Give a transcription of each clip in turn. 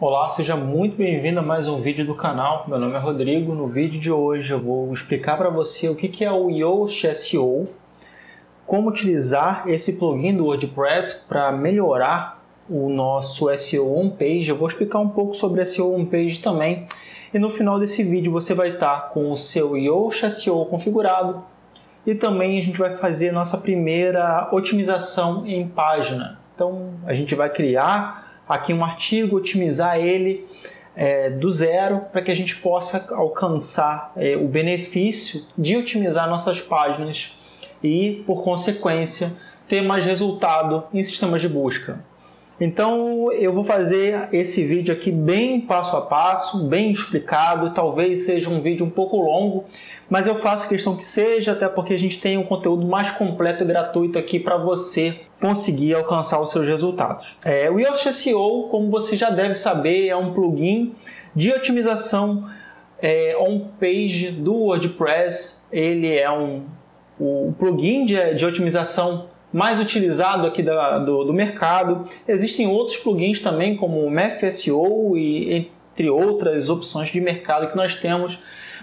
Olá, seja muito bem-vindo a mais um vídeo do canal. Meu nome é Rodrigo. No vídeo de hoje eu vou explicar para você o que é o Yoast SEO, como utilizar esse plugin do WordPress para melhorar o nosso SEO homepage. Eu vou explicar um pouco sobre SEO homepage também. E no final desse vídeo você vai estar com o seu Yoast SEO configurado e também a gente vai fazer nossa primeira otimização em página. Então a gente vai criar aqui um artigo, otimizar ele do zero para que a gente possa alcançar o benefício de otimizar nossas páginas e, por consequência, ter mais resultado em sistemas de busca. Então eu vou fazer esse vídeo aqui bem passo a passo, bem explicado, talvez seja um vídeo um pouco longo, mas eu faço questão que seja, até porque a gente tem um conteúdo mais completo e gratuito aqui para você conseguir alcançar os seus resultados. O Yoast SEO, como você já deve saber, é um plugin de otimização on-page do WordPress. Ele é o plugin de otimização mais utilizado aqui do mercado. Existem outros plugins também, como o Math SEO e entre outras opções de mercado que nós temos.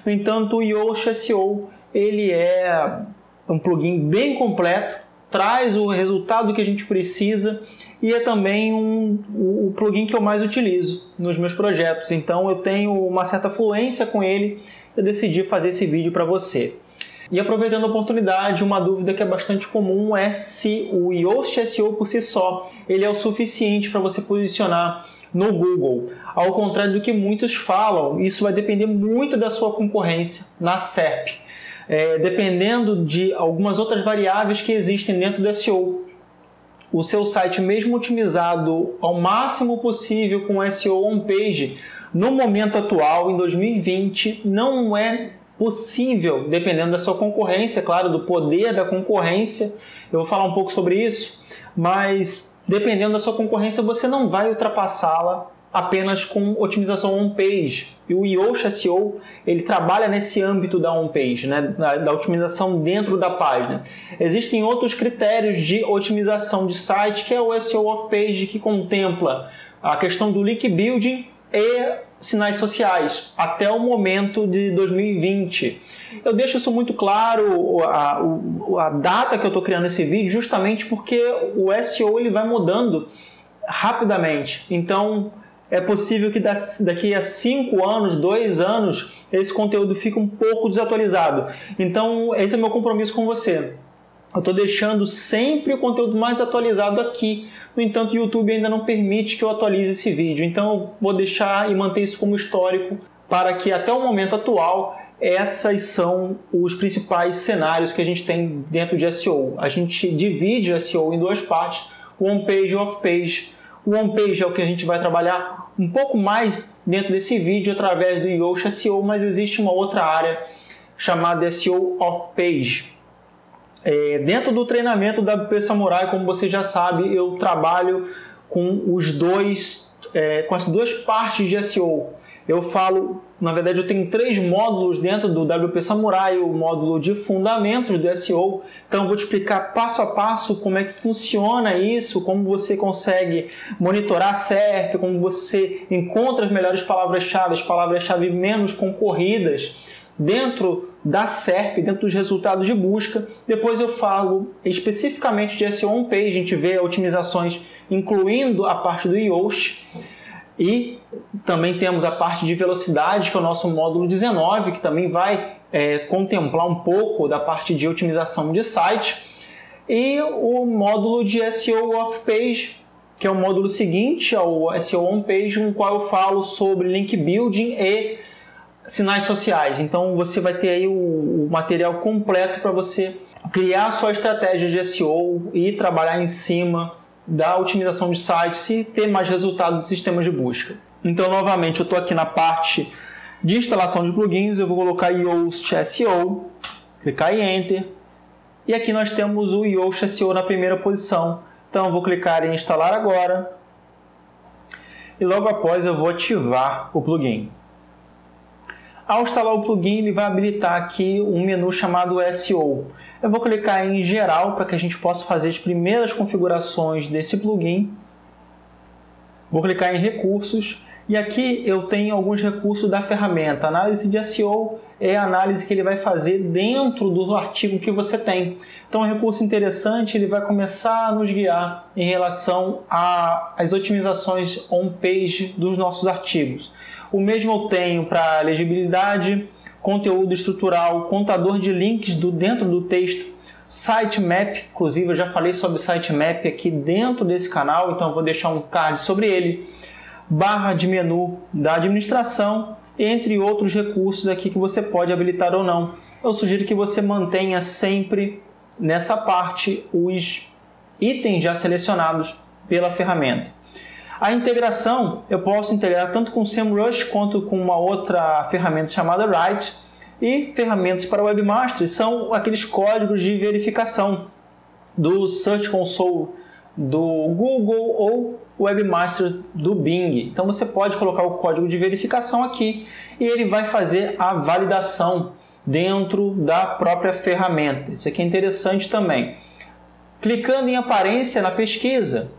No entanto, o Yoast SEO ele é um plugin bem completo, traz o resultado que a gente precisa e é também o plugin que eu mais utilizo nos meus projetos. Então eu tenho uma certa fluência com ele e decidi fazer esse vídeo para você. E aproveitando a oportunidade, uma dúvida que é bastante comum é se o Yoast SEO por si só ele é o suficiente para você posicionar no Google. Ao contrário do que muitos falam, isso vai depender muito da sua concorrência na SERP, dependendo de algumas outras variáveis que existem dentro do SEO. O seu site, mesmo otimizado ao máximo possível com SEO on-page, no momento atual, em 2020, não é possível, dependendo da sua concorrência, claro, do poder da concorrência. Eu vou falar um pouco sobre isso, mas dependendo da sua concorrência, você não vai ultrapassá-la apenas com otimização on-page. E o Yoast SEO, ele trabalha nesse âmbito da on-page, né? da otimização dentro da página. Existem outros critérios de otimização de site, que é o SEO off-page, que contempla a questão do link building e sinais sociais, até o momento de 2020. Eu deixo isso muito claro, a data que eu estou criando esse vídeo, justamente porque o SEO ele vai mudando rapidamente. Então, é possível que daqui a 5 anos, 2 anos, esse conteúdo fique um pouco desatualizado. Então, esse é o meu compromisso com você. Eu estou deixando sempre o conteúdo mais atualizado aqui. No entanto, o YouTube ainda não permite que eu atualize esse vídeo. Então, eu vou deixar e manter isso como histórico para que até o momento atual, essas são os principais cenários que a gente tem dentro de SEO. A gente divide o SEO em duas partes, o on-page e o off-page. O on-page é o que a gente vai trabalhar um pouco mais dentro desse vídeo através do Yoast SEO, mas existe uma outra área chamada SEO off-page. Dentro do treinamento da WP Samurai, como você já sabe, eu trabalho com com as duas partes de SEO. Eu falo, na verdade, eu tenho 3 módulos dentro do WP Samurai, o módulo de fundamentos do SEO. Então, eu vou te explicar passo a passo como é que funciona isso, como você consegue monitorar a SERP, como você encontra as melhores palavras-chave, as palavras-chave menos concorridas dentro da SERP, dentro dos resultados de busca. Depois eu falo especificamente de SEO on-page, a gente vê otimizações incluindo a parte do Yoast. E também temos a parte de velocidade, que é o nosso módulo 19, que também vai contemplar um pouco da parte de otimização de site. E o módulo de SEO off-page, que é o módulo seguinte ao SEO on-page, no qual eu falo sobre link building e sinais sociais. Então você vai ter aí o material completo para você criar a sua estratégia de SEO e trabalhar em cima da otimização de sites e ter mais resultados em sistemas de busca. Então, novamente, eu estou aqui na parte de instalação de plugins, eu vou colocar Yoast SEO, clicar em Enter, e aqui nós temos o Yoast SEO na primeira posição. Então, eu vou clicar em instalar agora, e logo após eu vou ativar o plugin. Ao instalar o plugin, ele vai habilitar aqui um menu chamado SEO. Eu vou clicar em geral para que a gente possa fazer as primeiras configurações desse plugin. Vou clicar em recursos E aqui eu tenho alguns recursos da ferramenta. A análise de SEO é a análise que ele vai fazer dentro do artigo que você tem. Então é um recurso interessante, ele vai começar a nos guiar em relação às otimizações on-page dos nossos artigos. O mesmo eu tenho para legibilidade, conteúdo estrutural, contador de links dentro do texto, sitemap, inclusive eu já falei sobre sitemap aqui dentro desse canal, então eu vou deixar um card sobre ele, barra de menu da administração, entre outros recursos aqui que você pode habilitar ou não. Eu sugiro que você mantenha sempre nessa parte os itens já selecionados pela ferramenta. A integração, eu posso integrar tanto com o SEMrush quanto com uma outra ferramenta chamada Write, e ferramentas para Webmaster são aqueles códigos de verificação do Search Console do Google ou Webmasters do Bing. Então você pode colocar o código de verificação aqui e ele vai fazer a validação dentro da própria ferramenta. Isso aqui é interessante também. Clicando em aparência na pesquisa.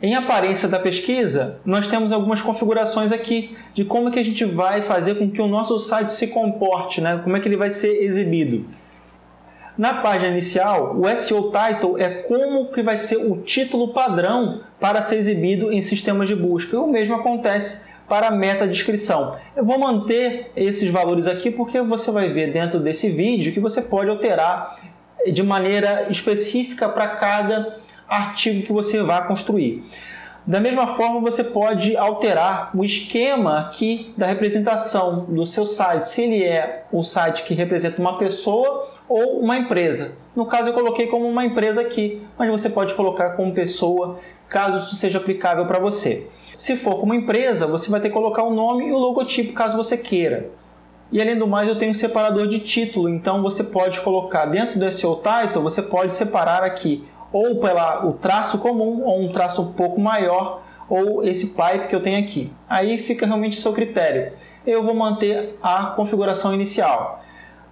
Em aparência da pesquisa, nós temos algumas configurações aqui de como que a gente vai fazer com que o nosso site se comporte, né? Como é que ele vai ser exibido. Na página inicial, o SEO Title é como que vai ser o título padrão para ser exibido em sistemas de busca. O mesmo acontece para a meta-descrição. Eu vou manter esses valores aqui porque você vai ver dentro desse vídeo que você pode alterar de maneira específica para cada artigo que você vai construir. Da mesma forma, você pode alterar o esquema aqui da representação do seu site, se ele é um site que representa uma pessoa ou uma empresa. No caso, eu coloquei como uma empresa aqui, mas você pode colocar como pessoa, caso isso seja aplicável para você. Se for como empresa, você vai ter que colocar o nome e o logotipo, caso você queira. E além do mais, eu tenho um separador de título, então você pode colocar dentro do SEO Title, você pode separar aqui ou o traço comum, ou um traço um pouco maior, ou esse pipe que eu tenho aqui. Aí fica realmente o seu critério. Eu vou manter a configuração inicial.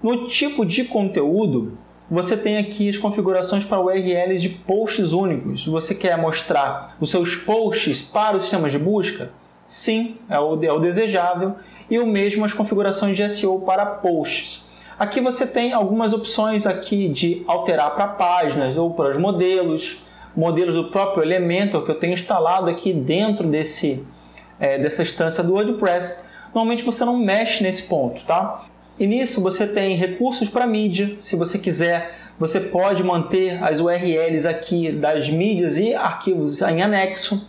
No tipo de conteúdo, você tem aqui as configurações para URLs de posts únicos. Você quer mostrar os seus posts para os sistemas de busca? Sim, é o desejável. E o mesmo as configurações de SEO para posts. Aqui você tem algumas opções aqui de alterar para páginas ou para os modelos do próprio Elementor que eu tenho instalado aqui dentro dessa instância do WordPress. Normalmente você não mexe nesse ponto, tá? E nisso você tem recursos para mídia. Se você quiser, você pode manter as URLs aqui das mídias e arquivos em anexo.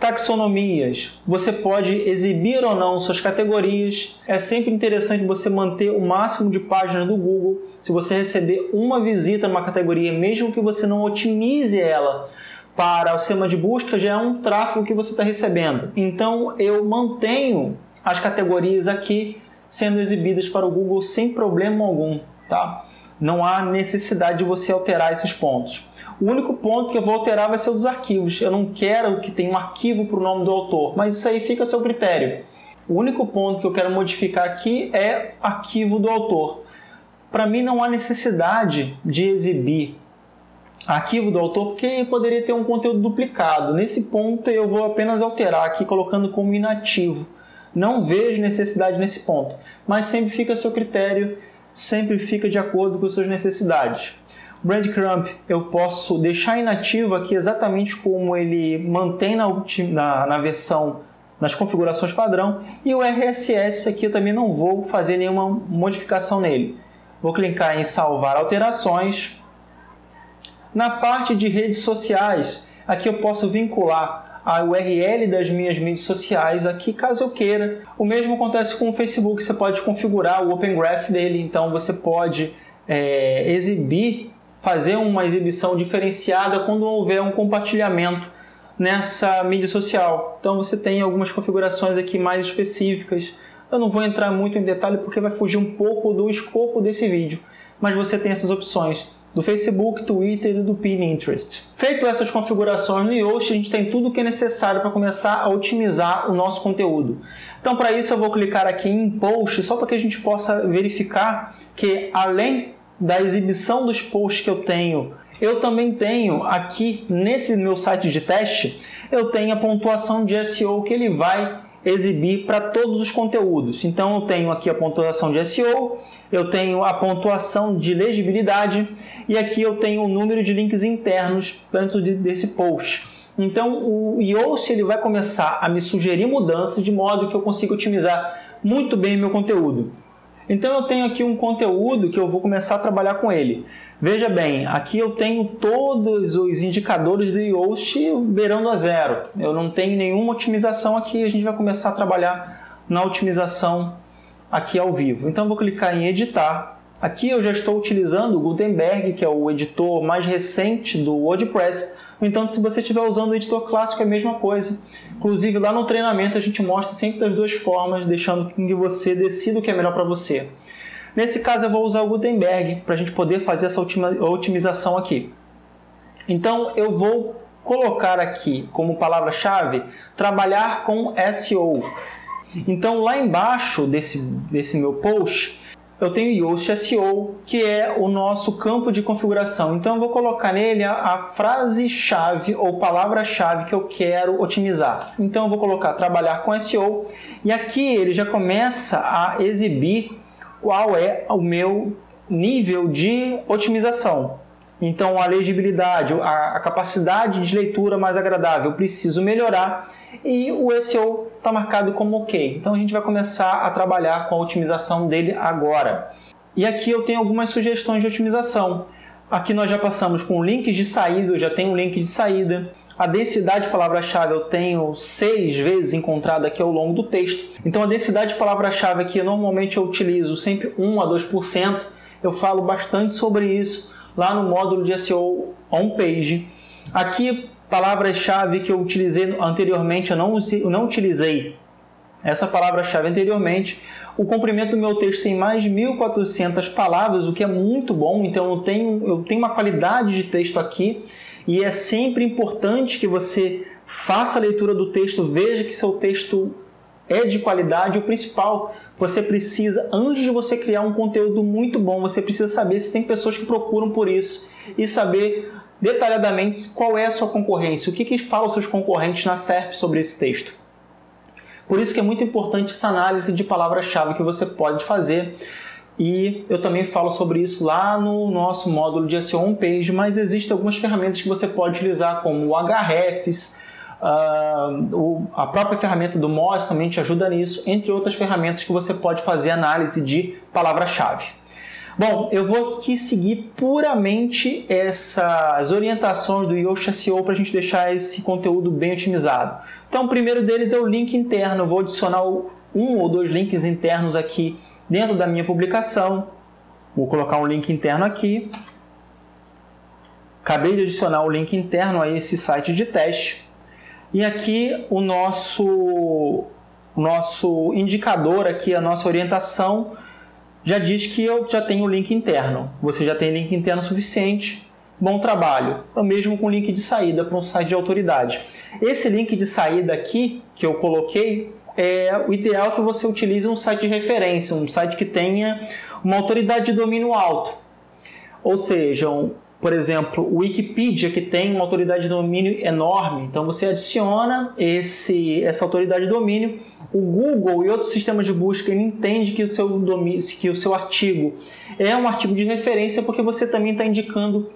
Taxonomias, você pode exibir ou não suas categorias. É sempre interessante você manter o máximo de páginas do Google. Se você receber uma visita numa categoria, mesmo que você não otimize ela para o sistema de busca, já é um tráfego que você está recebendo. Então eu mantenho as categorias aqui sendo exibidas para o Google sem problema algum, tá? Não há necessidade de você alterar esses pontos. O único ponto que eu vou alterar vai ser o dos arquivos. Eu não quero que tenha um arquivo para o nome do autor, mas isso aí fica a seu critério. O único ponto que eu quero modificar aqui é arquivo do autor. Para mim não há necessidade de exibir arquivo do autor, porque poderia ter um conteúdo duplicado. Nesse ponto eu vou apenas alterar aqui, colocando como inativo. Não vejo necessidade nesse ponto, mas sempre fica a seu critério, sempre fica de acordo com as suas necessidades. Breadcrumb eu posso deixar inativo aqui exatamente como ele mantém na versão, nas configurações padrão, e o RSS aqui eu também não vou fazer nenhuma modificação nele. Vou clicar em salvar alterações. Na parte de redes sociais, aqui eu posso vincular a URL das minhas mídias sociais aqui, caso eu queira. O mesmo acontece com o Facebook, você pode configurar o Open Graph dele, então você pode fazer uma exibição diferenciada quando houver um compartilhamento nessa mídia social. Então você tem algumas configurações aqui mais específicas. Eu não vou entrar muito em detalhe porque vai fugir um pouco do escopo desse vídeo, mas você tem essas opções do Facebook, Twitter e do Pinterest. Feito essas configurações no Yoast, a gente tem tudo o que é necessário para começar a otimizar o nosso conteúdo. Então, para isso, eu vou clicar aqui em Post, só para que a gente possa verificar que, além da exibição dos posts que eu também tenho aqui nesse meu site de teste, eu tenho a pontuação de SEO que ele vai exibir para todos os conteúdos. Então eu tenho aqui a pontuação de SEO, eu tenho a pontuação de legibilidade e aqui eu tenho o número de links internos dentro desse post. Então o Yoast ele vai começar a me sugerir mudanças de modo que eu consiga otimizar muito bem meu conteúdo. Então eu tenho aqui um conteúdo que eu vou começar a trabalhar com ele. Veja bem, aqui eu tenho todos os indicadores do Yoast beirando a zero. Eu não tenho nenhuma otimização aqui, a gente vai começar a trabalhar na otimização aqui ao vivo. Então eu vou clicar em editar. Aqui eu já estou utilizando o Gutenberg, que é o editor mais recente do WordPress. Então, se você estiver usando o editor clássico, é a mesma coisa. Inclusive, lá no treinamento, a gente mostra sempre das duas formas, deixando que você decida o que é melhor para você. Nesse caso, eu vou usar o Gutenberg para a gente poder fazer essa otimização aqui. Então, eu vou colocar aqui como palavra-chave, trabalhar com SEO. Então, lá embaixo desse meu post, eu tenho Yoast SEO, que é o nosso campo de configuração. Então, eu vou colocar nele a frase-chave ou palavra-chave que eu quero otimizar. Então, eu vou colocar trabalhar com SEO e aqui ele já começa a exibir qual é o meu nível de otimização. Então, a legibilidade, a capacidade de leitura mais agradável, eu preciso melhorar e o SEO está marcado como OK. Então, a gente vai começar a trabalhar com a otimização dele agora. E aqui eu tenho algumas sugestões de otimização. Aqui nós já passamos com links de saída, eu já tenho um link de saída. A densidade de palavra-chave eu tenho 6 vezes encontrada aqui ao longo do texto. Então, a densidade de palavra-chave aqui, normalmente eu utilizo sempre 1 a 2%. Eu falo bastante sobre isso lá no módulo de SEO on-page. Aqui, palavras-chave que eu utilizei anteriormente, eu não utilizei essa palavra-chave anteriormente. O comprimento do meu texto tem mais de 1.400 palavras, o que é muito bom. Então, eu tenho uma qualidade de texto aqui e é sempre importante que você faça a leitura do texto, veja que seu texto é de qualidade. O principal, você precisa, antes de você criar um conteúdo muito bom, você precisa saber se tem pessoas que procuram por isso e saber detalhadamente qual é a sua concorrência, o que falam os seus concorrentes na SERP sobre esse texto. Por isso que é muito importante essa análise de palavra-chave que você pode fazer. E eu também falo sobre isso lá no nosso módulo de SEO on-page, mas existem algumas ferramentas que você pode utilizar, como o Ahrefs, a própria ferramenta do Moz também te ajuda nisso, entre outras ferramentas que você pode fazer análise de palavra-chave. Bom, eu vou aqui seguir puramente essas orientações do Yoast SEO para a gente deixar esse conteúdo bem otimizado. Então, o primeiro deles é o link interno. Eu vou adicionar 1 ou 2 links internos aqui dentro da minha publicação. Vou colocar um link interno aqui. Acabei de adicionar o link interno a esse site de teste. E aqui o nosso indicador, aqui, a nossa orientação, já diz que eu já tenho o link interno. Você já tem link interno suficiente. Bom trabalho. O mesmo com link de saída para um site de autoridade. Esse link de saída aqui que eu coloquei, é o ideal que você utilize um site de referência, um site que tenha uma autoridade de domínio alto. Ou seja, por exemplo, o Wikipedia, que tem uma autoridade de domínio enorme. Então você adiciona essa autoridade de domínio. O Google e outros sistemas de busca entendem que o seu artigo é um artigo de referência porque você também está indicando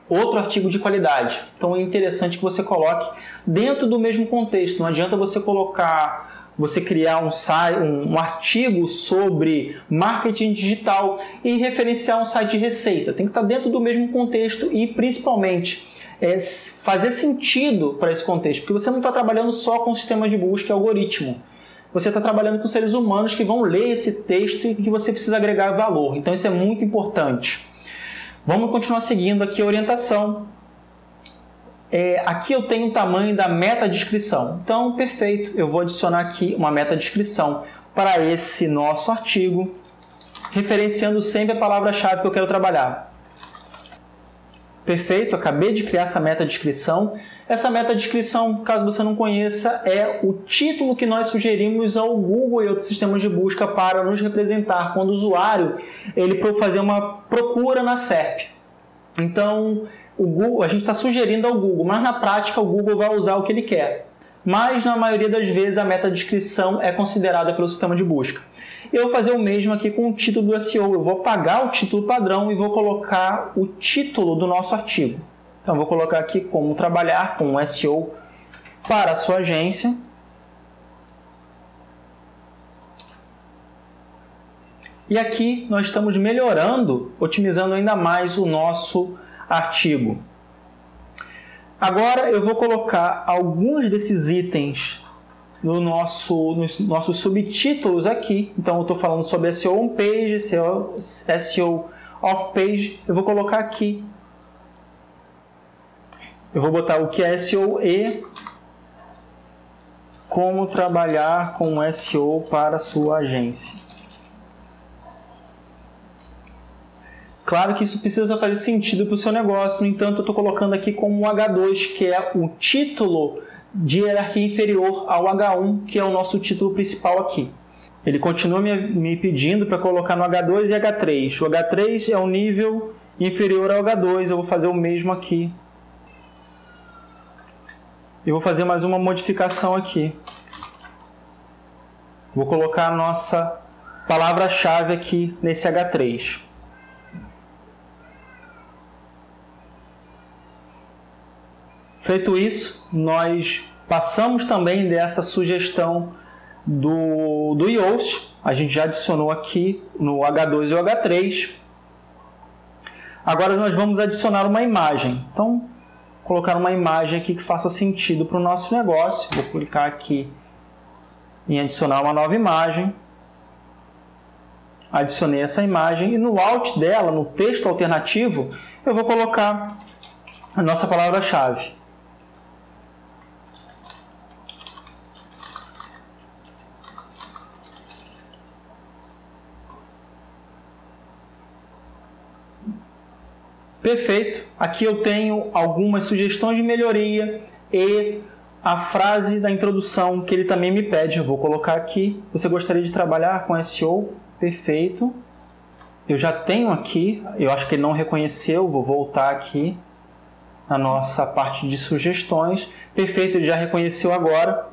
outro artigo de qualidade. Então é interessante que você coloque dentro do mesmo contexto. Não adianta você criar um artigo sobre marketing digital e referenciar um site de receita. Tem que estar dentro do mesmo contexto e, principalmente, fazer sentido para esse contexto. Porque você não está trabalhando só com sistema de busca e algoritmo. Você está trabalhando com seres humanos que vão ler esse texto e que você precisa agregar valor. Então, isso é muito importante. Vamos continuar seguindo aqui a orientação. Aqui eu tenho o tamanho da meta-descrição. Então, perfeito, eu vou adicionar aqui uma meta-descrição para esse nosso artigo, referenciando sempre a palavra-chave que eu quero trabalhar. Perfeito, acabei de criar essa meta-descrição. Essa meta-descrição, caso você não conheça, é o título que nós sugerimos ao Google e outros sistemas de busca para nos representar quando o usuário for fazer uma procura na SERP. Então, a gente está sugerindo ao Google, mas na prática o Google vai usar o que ele quer. mas na maioria das vezes a meta-descrição é considerada pelo sistema de busca. Eu vou fazer o mesmo aqui com o título do SEO. Eu vou apagar o título padrão e vou colocar o título do nosso artigo. Então, vou colocar aqui como trabalhar com SEO para a sua agência. E aqui nós estamos melhorando, otimizando ainda mais o nosso artigo. Agora eu vou colocar alguns desses itens nos nossos subtítulos aqui. Então eu estou falando sobre SEO on-page, SEO off-page. Eu vou colocar aqui. Eu vou botar o que é SEO e como trabalhar com SEO para a sua agência. Claro que isso precisa fazer sentido para o seu negócio, no entanto eu estou colocando aqui como o H2, que é o título de hierarquia inferior ao H1, que é o nosso título principal aqui. Ele continua me pedindo para colocar no H2 e H3. O H3 é o nível inferior ao H2, eu vou fazer o mesmo aqui. Eu vou fazer mais uma modificação aqui. Vou colocar a nossa palavra-chave aqui nesse H3. Feito isso, nós passamos também dessa sugestão do Yoast. A gente já adicionou aqui no H2 e o H3. Agora nós vamos adicionar uma imagem. Então, colocar uma imagem aqui que faça sentido para o nosso negócio. Vou clicar aqui em adicionar uma nova imagem. Adicionei essa imagem e no alt dela, no texto alternativo, eu vou colocar a nossa palavra-chave. Perfeito. Aqui eu tenho algumas sugestões de melhoria e a frase da introdução que ele também me pede. Eu vou colocar aqui. Você gostaria de trabalhar com SEO? Perfeito. Eu já tenho aqui. Eu acho que ele não reconheceu. Vou voltar aqui na nossa parte de sugestões. Perfeito, ele já reconheceu agora.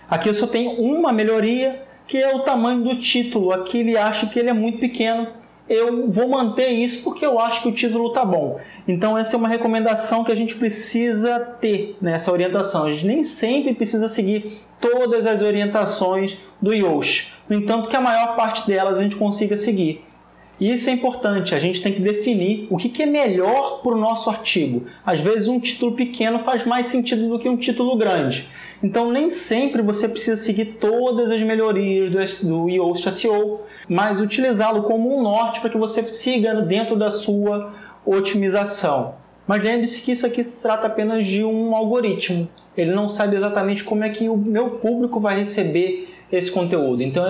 Aqui eu só tenho uma melhoria, que é o tamanho do título. Aqui ele acha que ele é muito pequeno. Eu vou manter isso porque eu acho que o título está bom. Então essa é uma recomendação que a gente precisa ter nessa orientação. A gente nem sempre precisa seguir todas as orientações do Yoast. No entanto, que a maior parte delas a gente consiga seguir. E isso é importante, a gente tem que definir o que é melhor para o nosso artigo. Às vezes um título pequeno faz mais sentido do que um título grande. Então nem sempre você precisa seguir todas as melhorias do Yoast SEO, mas utilizá-lo como um norte para que você siga dentro da sua otimização. Mas lembre-se que isso aqui se trata apenas de um algoritmo. Ele não sabe exatamente como é que o meu público vai receber esse conteúdo. Então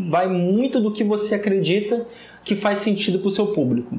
vai muito do que você acredita que faz sentido para o seu público.